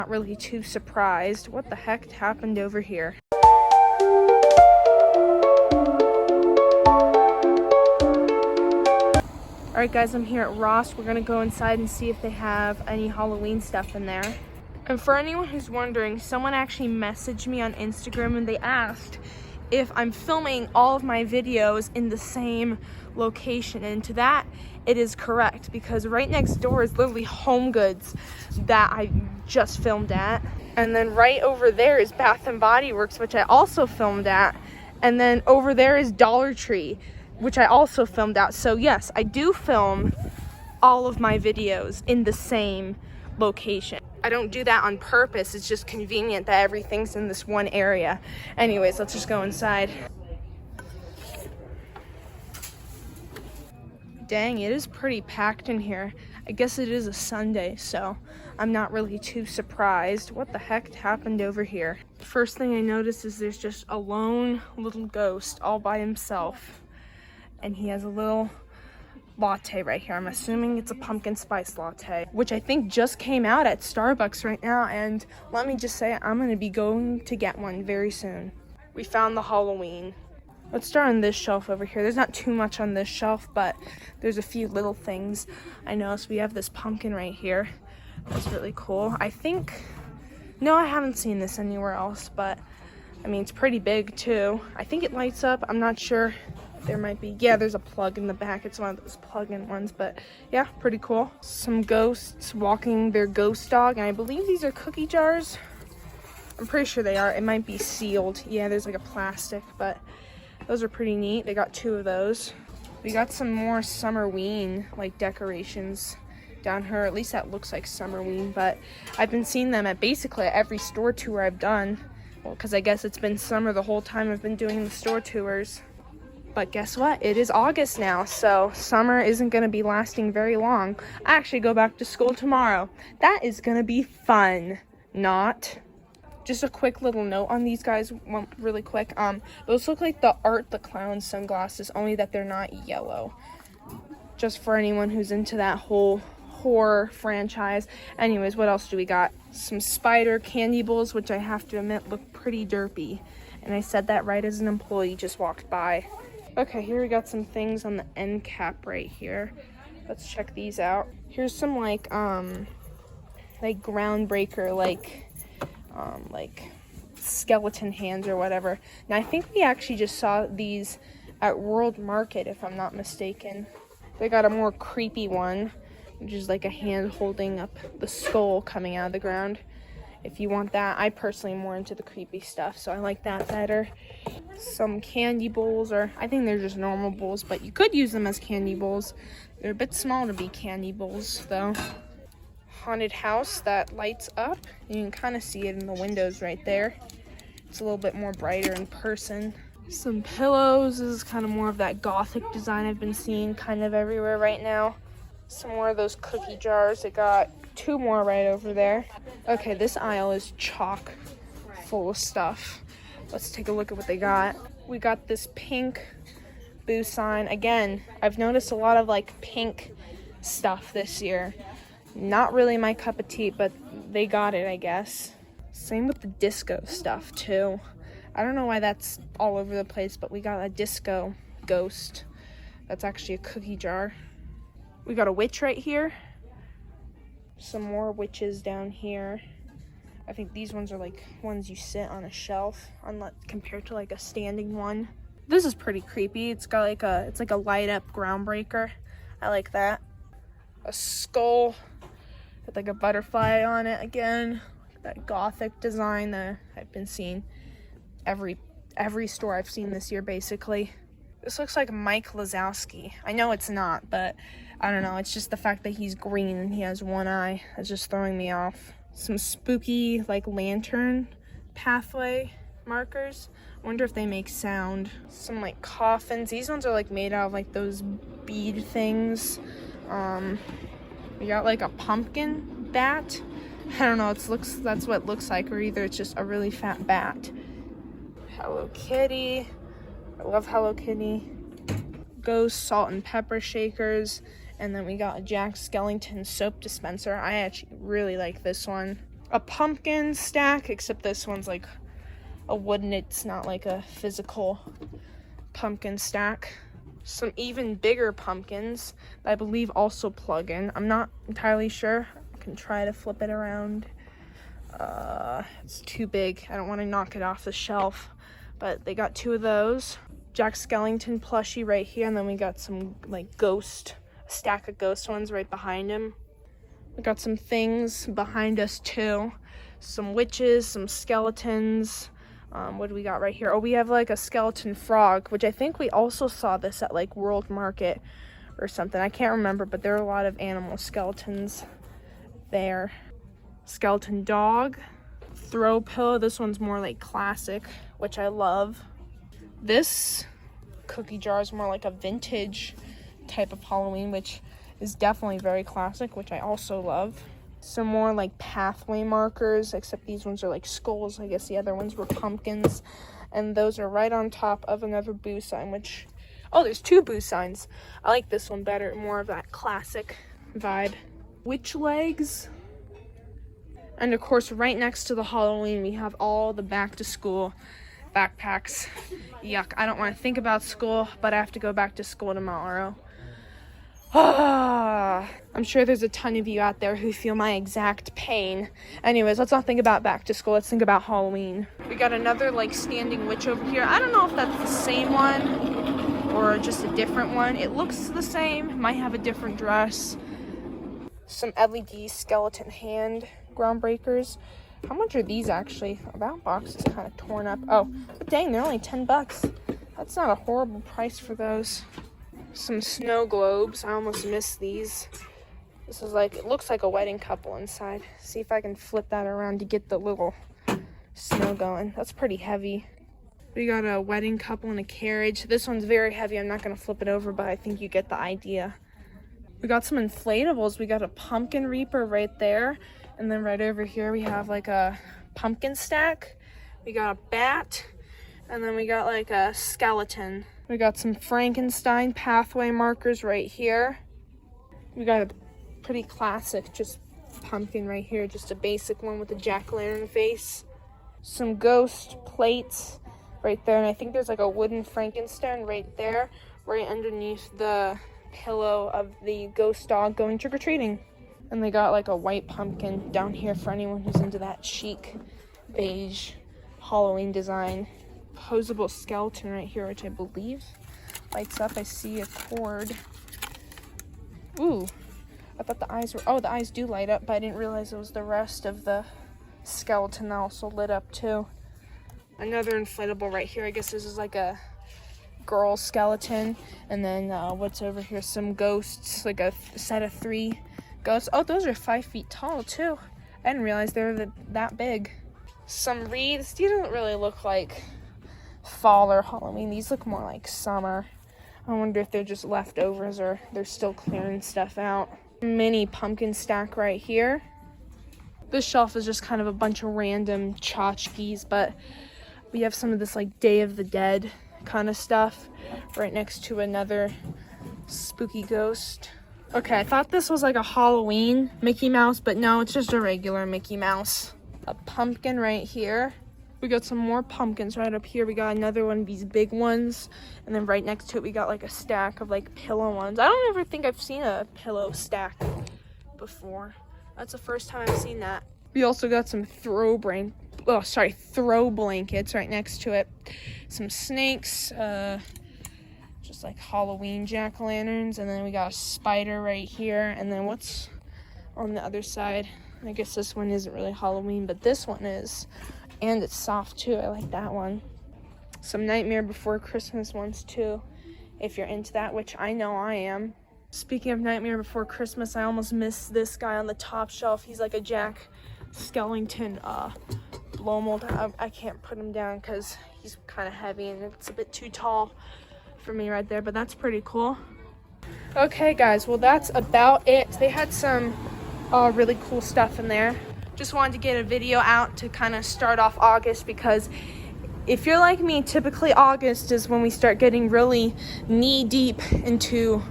Not really too surprised. What the heck happened over here? Alright guys, I'm here at Ross. We're gonna go inside and see if they have any Halloween stuff in there. And for anyone who's wondering, someone actually messaged me on Instagram and they asked if I'm filming all of my videos in the same location, and to that it is correct, because right next door is literally Home Goods that I just filmed at, and then right over there is Bath and Body Works, which I also filmed at, and then over there is Dollar Tree, which I also filmed at. So yes, I do film all of my videos in the same location. I don't do that on purpose. It's just convenient that everything's in this one area. Anyways, let's just go inside. Dang, it is pretty packed in here. I guess it is a Sunday, so I'm not really too surprised. What the heck happened over here? First thing I noticed is there's just a lone little ghost all by himself. And he has a little latte right here. I'm assuming it's a pumpkin spice latte, which I think just came out at Starbucks right now, and let me just say, I'm gonna be going to get one very soon. We found the Halloween. Let's start on this shelf over here. There's not too much on this shelf, but there's a few little things. I noticed we have this pumpkin right here. That's really cool. I haven't seen this anywhere else, but I mean, it's pretty big too. I think it lights up. I'm not sure. There might be, yeah, there's a plug in the back. It's one of those plug-in ones, but yeah, pretty cool. Some ghosts walking their ghost dog, and I believe these are cookie jars. I'm pretty sure they are. It might be sealed. Yeah, there's like a plastic, but those are pretty neat. They got 2 of those. We got some more Summerween like decorations down here. At least that looks like Summerween, but I've been seeing them at basically every store tour I've done. Well, because I guess it's been summer the whole time I've been doing the store tours. But guess what? It is August now, so summer isn't going to be lasting very long. I actually go back to school tomorrow. That is going to be fun. Not. Just a quick little note on these guys, really quick. Those look like the Art the Clown sunglasses, only that they're not yellow. Just for anyone who's into that whole horror franchise. Anyways, what else do we got? Some spider candy bowls, which I have to admit look pretty derpy. And I said that right as an employee just walked by. Okay, here we got some things on the end cap right here. Let's check these out. Here's some like groundbreaker, like skeleton hands or whatever. Now I think we actually just saw these at World Market, if I'm not mistaken. They got a more creepy one, which is like a hand holding up the skull coming out of the ground. If you want that, I personally am more into the creepy stuff, so I like that better. Some candy bowls, or I think they're just normal bowls, but you could use them as candy bowls. They're a bit small to be candy bowls, though. Haunted house that lights up. You can kind of see it in the windows right there. It's a little bit more brighter in person. Some pillows. This is kind of more of that gothic design I've been seeing kind of everywhere right now. Some more of those cookie jars. They got 2 more right over there. Okay, this aisle is chock full of stuff. Let's take a look at what they got. We got this pink boo sign. Again, I've noticed a lot of like pink stuff this year. Not really my cup of tea, but they got it, I guess. Same with the disco stuff too. I don't know why that's all over the place, but we got a disco ghost. That's actually a cookie jar. We got a witch right here. Some more witches down here. I think these ones are like ones you sit on a shelf, compared to like a standing one. This is pretty creepy. It's got like it's like a light up groundbreaker. I like that. A skull with like a butterfly on it again. That gothic design that I've been seeing every store I've seen this year basically. This looks like Mike Wazowski. I know it's not, but I don't know. It's just the fact that he's green and he has one eye that's just throwing me off. Some spooky like lantern pathway markers. I wonder if they make sound. Some like coffins. These ones are like made out of like those bead things. We got like a pumpkin bat. I don't know. That's what it looks like, or either it's just a really fat bat. Hello Kitty. I love Hello Kitty. Ghost salt and pepper shakers. And then we got a Jack Skellington soap dispenser. I actually really like this one. a pumpkin stack, except this one's like a wooden, it's not like a physical pumpkin stack. Some even bigger pumpkins that I believe also plug in. I'm not entirely sure. I can try to flip it around. It's too big. I don't want to knock it off the shelf, but they got 2 of those. Jack Skellington plushie right here, and then we got some like a stack of ghost ones right behind him. We got some things behind us too. Some witches, some skeletons. What do we got right here? Oh, we have like a skeleton frog, which I think we also saw this at like World Market or something. I can't remember, but there are a lot of animal skeletons there. Skeleton dog. Throw pillow. This one's more like classic, which I love. This cookie jar is more like a vintage type of Halloween, which is definitely very classic, which I also love. Some more like pathway markers, except these ones are like skulls. I guess the other ones were pumpkins. And those are right on top of another boo sign, which, oh, there's 2 boo signs. I like this one better, more of that classic vibe. Witch legs. And of course, right next to the Halloween, we have all the back to school backpacks. Yuck, I don't want to think about school, but I have to go back to school tomorrow. I'm sure there's a ton of you out there who feel my exact pain. Anyways, let's not think about back to school. Let's think about Halloween. We got another like standing witch over here. I don't know if that's the same one or just a different one. It looks the same. Might have a different dress. Some LED skeleton hand groundbreakers. How much are these actually? That box is kind of torn up. Oh, but dang, they're only $10. That's not a horrible price for those. Some snow globes. I almost missed these. This is like, it looks like a wedding couple inside. See if I can flip that around to get the little snow going. That's pretty heavy. We got a wedding couple in a carriage. This one's very heavy. I'm not going to flip it over, but I think you get the idea. We got some inflatables. We got a pumpkin reaper right there. And then right over here we have like a pumpkin stack. We got a bat. And then we got like a skeleton. We got some Frankenstein pathway markers right here. We got a pretty classic just pumpkin right here. Just a basic one with a jack-o'-lantern face. Some ghost plates right there. And I think there's like a wooden Frankenstein right there. Right underneath the pillow of the ghost dog going trick-or-treating. And they got like a white pumpkin down here for anyone who's into that chic beige Halloween design. Posable skeleton right here, which I believe lights up. I see a cord. Ooh, I thought the eyes were, oh, the eyes do light up, but I didn't realize it was the rest of the skeleton that also lit up too. Another inflatable right here. I guess this is like a girl skeleton. And then what's over here? Some ghosts, like a set of 3 ghosts. Oh, those are 5 feet tall too. I didn't realize they were that big. Some wreaths. These don't really look like fall or Halloween. These look more like summer. I wonder if they're just leftovers or they're still clearing stuff out. Mini pumpkin stack right here. This shelf is just kind of a bunch of random tchotchkes, but we have some of this like Day of the Dead kind of stuff right next to another spooky ghost. Okay, I thought this was like a Halloween Mickey Mouse, but no, it's just a regular Mickey Mouse. A pumpkin right here. We got some more pumpkins right up here. We got another one of these big ones. And then right next to it, we got like a stack of like pillow ones. I don't ever think I've seen a pillow stack before. That's the first time I've seen that. We also got some throw blankets right next to it. Some snakes, just like Halloween jack-o'-lanterns. And then we got a spider right here. And then what's on the other side? I guess this one isn't really Halloween, but this one is. And it's soft too. I like that one. Some Nightmare Before Christmas ones too, if you're into that, which I know I am. Speaking of Nightmare Before Christmas, I almost missed this guy on the top shelf. He's like a Jack Skellington blow mold. I can't put him down because he's kind of heavy and it's a bit too tall for me right there, but that's pretty cool. Okay guys, well that's about it. They had some really cool stuff in there. Just wanted to get a video out to kind of start off August, because if you're like me, typically August is when we start getting really knee deep into,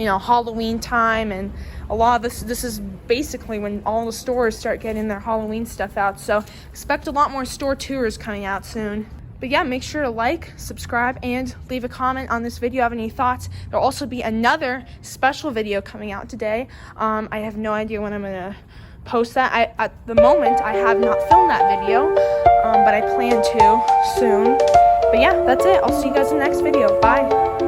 you know, Halloween time, and a lot of this is basically when all the stores start getting their Halloween stuff out. So expect a lot more store tours coming out soon. But yeah, make sure to like, subscribe, and leave a comment on this video. Have any thoughts? There'll also be another special video coming out today. I have no idea when I'm gonna post that. At the moment, I have not filmed that video, but I plan to soon. But yeah, that's it. I'll see you guys in the next video. Bye.